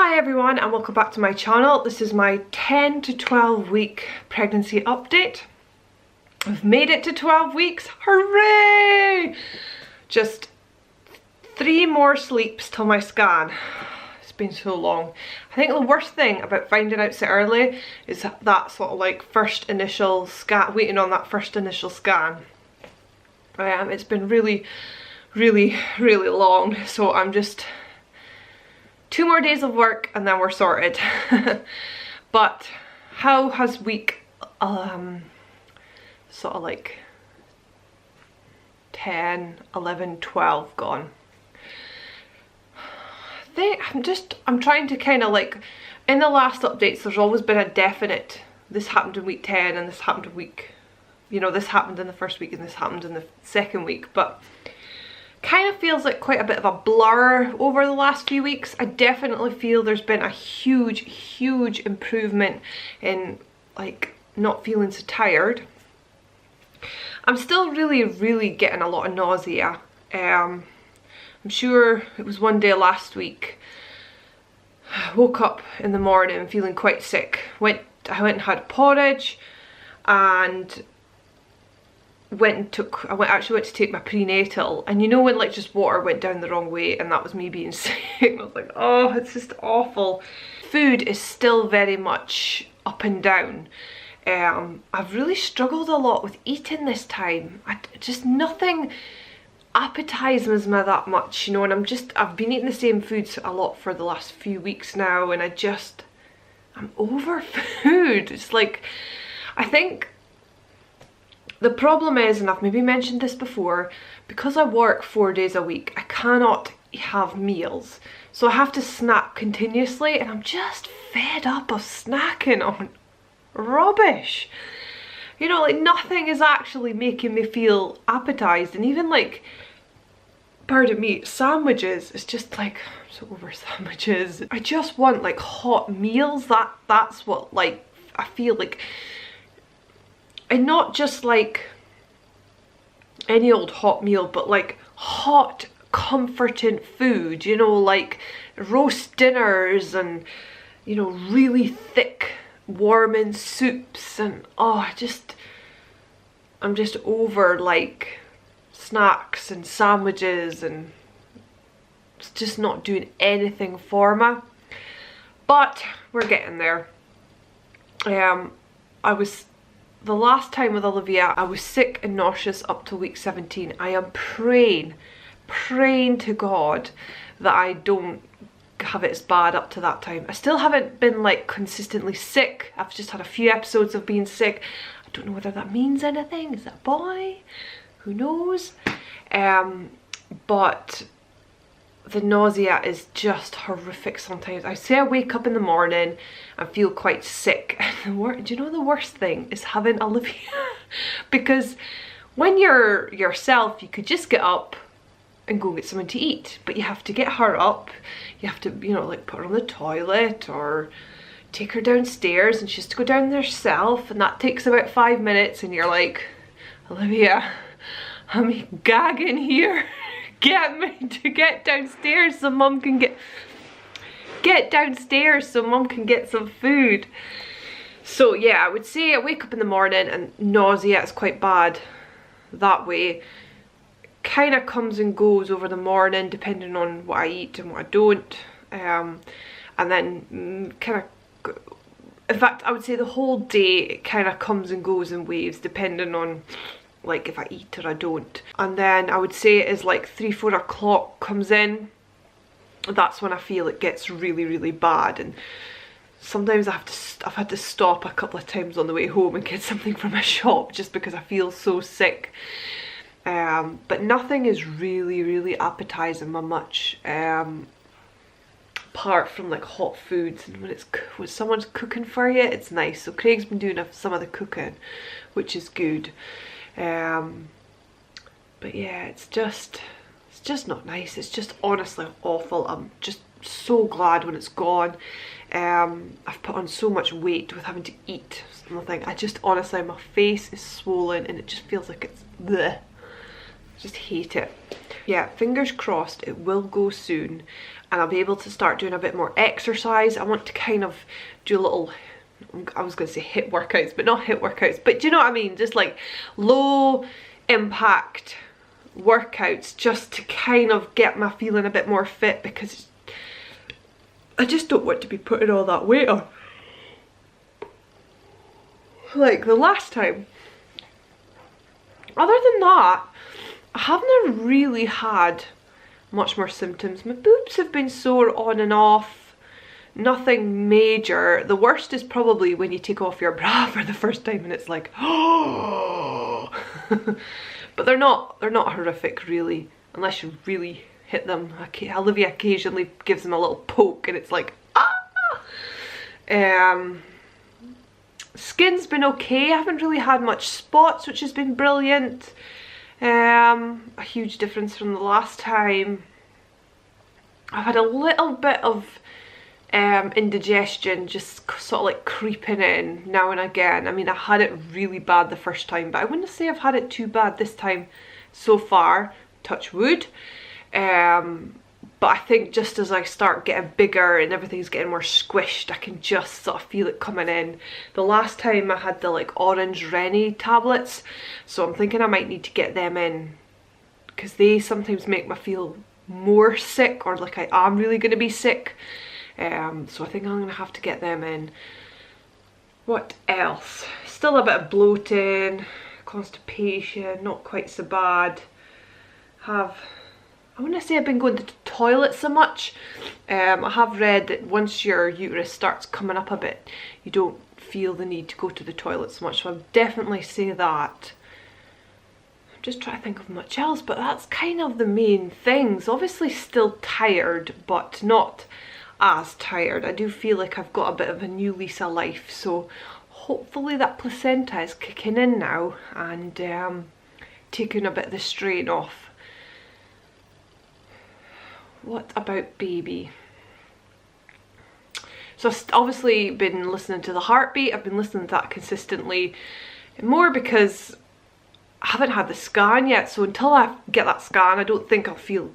Hi everyone and welcome back to my channel. This is my 10 to 12 week pregnancy update. I've made it to 12 weeks, hooray! Just 3 more sleeps till my scan. It's been so long. I think the worst thing about finding out so early is that sort of like first initial scan, waiting on that first initial scan. It's been really long, so I'm just 2 more days of work and then we're sorted. But how has week sort of like 10, 11, 12 gone? I'm trying to kind of like, in the last updates there's always been a definite, this happened in week 10 and this happened in week, you know, this happened in the first week and this happened in the second week, but kind of feels like quite a bit of a blur over the last few weeks. I definitely feel there's been a huge improvement in like not feeling so tired. I'm still really getting a lot of nausea. I'm sure it was one day last week, I woke up in the morning feeling quite sick. I went and had porridge and actually went to take my prenatal, and you know when like just water went down the wrong way, and that was me being sick. I was like, oh, it's just awful. Food is still very much up and down. I've really struggled a lot with eating this time. Just nothing appetizes me that much, you know, and I've been eating the same foods a lot for the last few weeks now, and I'm over food. It's like, I think the problem is, and I've maybe mentioned this before, because I work 4 days a week, I cannot have meals. So I have to snack continuously, and I'm just fed up of snacking on rubbish. You know, like nothing is actually making me feel appetized, and even like, pardon me, sandwiches, it's just like, I'm so over sandwiches. I just want like hot meals. That's what like I feel like. And not just like any old hot meal, but like hot comforting food, you know, like roast dinners and, you know, really thick warming soups, and oh, I'm just over like snacks and sandwiches, and it's just not doing anything for me. But we're getting there. The last time with Olivia, I was sick and nauseous up to week 17. I am praying to God that I don't have it as bad up to that time. I still haven't been like consistently sick. I've just had a few episodes of being sick. I don't know whether that means anything. Is that a boy? Who knows? But the nausea is just horrific sometimes. I say I wake up in the morning and feel quite sick. Do you know the worst thing is having Olivia? Because when you're yourself, you could just get up and go get something to eat. But you have to get her up. You have to, you know, like put her on the toilet or take her downstairs, and she has to go down there herself. And that takes about 5 minutes, and you're like, Olivia, I'm gagging here. Get me to get downstairs so mum can get downstairs so mum can get some food. So yeah, I would say I wake up in the morning and nausea is quite bad that way. Kind of comes and goes over the morning depending on what I eat and what I don't. And then kind of, in fact I would say the whole day it kind of comes and goes in waves depending on like if I eat or I don't. And then I would say it is like 3-4 o'clock comes in. That's when I feel it gets really bad, and sometimes I've had to stop a couple of times on the way home and get something from a shop just because I feel so sick. But nothing is really appetizing me much, apart from like hot foods, and when someone's cooking for you, it's nice. So Craig's been doing some of the cooking, which is good. But yeah, it's just not nice. It's just honestly awful. I'm just so glad when it's gone. I've put on so much weight with having to eat nothing. I just honestly, my face is swollen and it just feels like it's bleh. I just hate it. Yeah, fingers crossed it will go soon, and I'll be able to start doing a bit more exercise. I want to kind of do a little, I was going to say HIIT workouts, but not HIIT workouts, but do you know what I mean? Just like low impact workouts, just to kind of get my feeling a bit more fit, because I just don't want to be putting all that weight on. Like the last time. Other than that, I haven't really had much more symptoms. My boobs have been sore on and off. Nothing major. The worst is probably when you take off your bra for the first time and it's like, oh. But they're not horrific really, unless you really hit them. Olivia occasionally gives them a little poke and it's like, ah. Skin's been okay. I haven't really had much spots, which has been brilliant. A huge difference from the last time. I've had a little bit of indigestion just sort of like creeping in now and again. I mean, I had it really bad the first time, but I wouldn't say I've had it too bad this time so far, touch wood. But I think just as I start getting bigger and everything's getting more squished, I can just sort of feel it coming in. The last time I had the like orange Rennie tablets, so I'm thinking I might need to get them in, because they sometimes make me feel more sick, or like I am really going to be sick. So I think I'm going to have to get them in. What else? Still a bit of bloating, constipation, not quite so bad. I wouldn't say I've been going to the toilet so much. I have read that once your uterus starts coming up a bit, you don't feel the need to go to the toilet so much, so I'd definitely say that. I'm just trying to think of much else, but that's kind of the main things. Obviously still tired, but not as tired. I do feel like I've got a bit of a new lease of life, so hopefully that placenta is kicking in now and taking a bit of the strain off. What about baby? So I've obviously been listening to the heartbeat. I've been listening to that consistently, more because I haven't had the scan yet, so until I get that scan I don't think I'll feel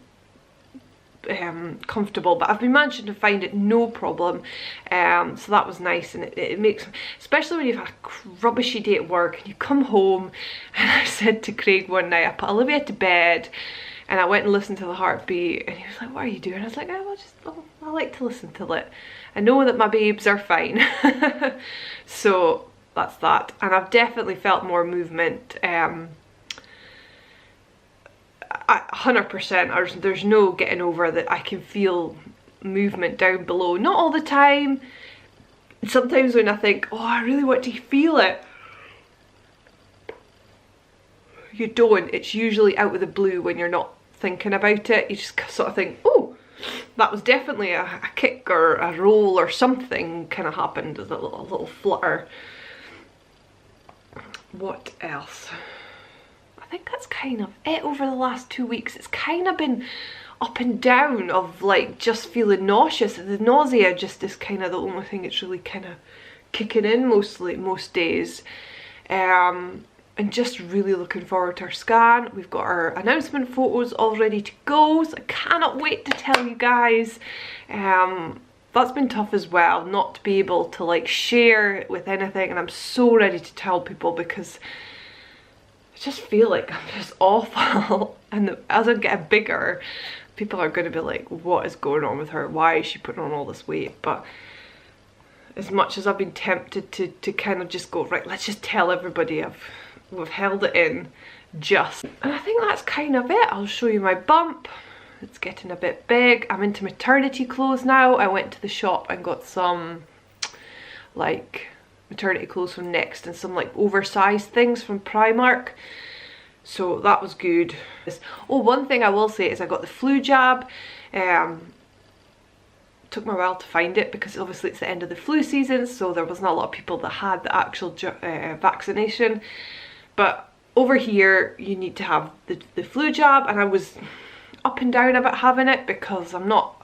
comfortable, but I've been managing to find it no problem, so that was nice. And it makes, especially when you've had a rubbishy day at work and you come home, and I said to Craig one night, I put Olivia to bed and I went and listened to the heartbeat, and he was like, what are you doing? I was like, I like to listen to it. I know that my babes are fine. So that's that. And I've definitely felt more movement. 100%, there's no getting over that. I can feel movement down below. Not all the time. Sometimes when I think, oh, I really want to feel it, you don't. It's usually out of the blue when you're not thinking about it. You just sort of think, oh, that was definitely a kick or a roll or something kind of happened. There's a little flutter. What else? I think that's kind of it over the last 2 weeks. It's kind of been up and down of like just feeling nauseous. The nausea just is kind of the only thing that's really kind of kicking in most days. And just really looking forward to our scan. We've got our announcement photos all ready to go, so I cannot wait to tell you guys. That's been tough as well, not to be able to like share it with anything, and I'm so ready to tell people because I just feel like I'm just awful. And as I'm getting bigger, people are going to be like, what is going on with her? Why is she putting on all this weight? But as much as I've been tempted to kind of just go, right, let's just tell everybody we've held it in just. And I think that's kind of it. I'll show you my bump. It's getting a bit big. I'm into maternity clothes now. I went to the shop and got some like maternity clothes from Next and some like oversized things from Primark. So that was good. Oh, one thing I will say is I got the flu jab. Took me a while to find it because obviously it's the end of the flu season, so there wasn't a lot of people that had the actual vaccination. But over here you need to have the flu jab, and I was up and down about having it because I'm not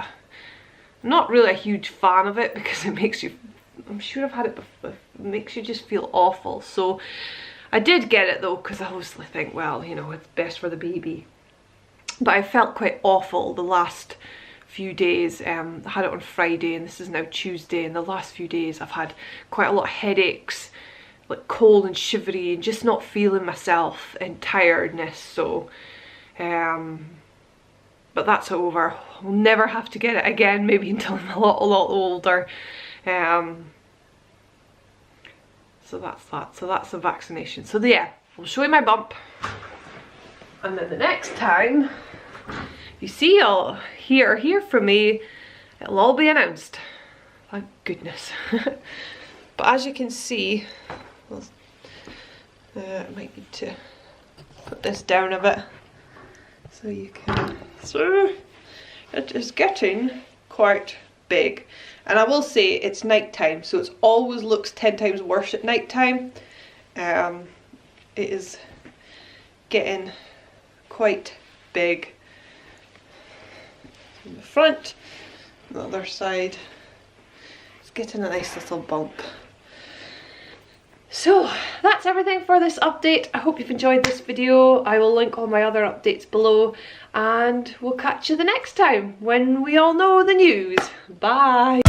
really a huge fan of it because it makes you, I'm sure I've had it before, it makes you just feel awful. So I did get it though because I obviously think, well, you know, it's best for the baby. But I felt quite awful the last few days. I had it on Friday and this is now Tuesday, and the last few days I've had quite a lot of headaches, like cold and shivery and just not feeling myself and tiredness. So but that's over. I'll never have to get it again, maybe until I'm a lot older. So that's that. So that's the vaccination. So yeah, I'll show you my bump, and then the next time you see I'll hear from me, it'll all be announced. Thank goodness. But as you can see, I might need to put this down a bit so you can. So it is getting quite big, and I will say it's night time, so it always looks 10 times worse at night time. It is getting quite big in the front, the other side. It's getting a nice little bump. So that's everything for this update. I hope you've enjoyed this video. I will link all my other updates below, and we'll catch you the next time when we all know the news. Bye.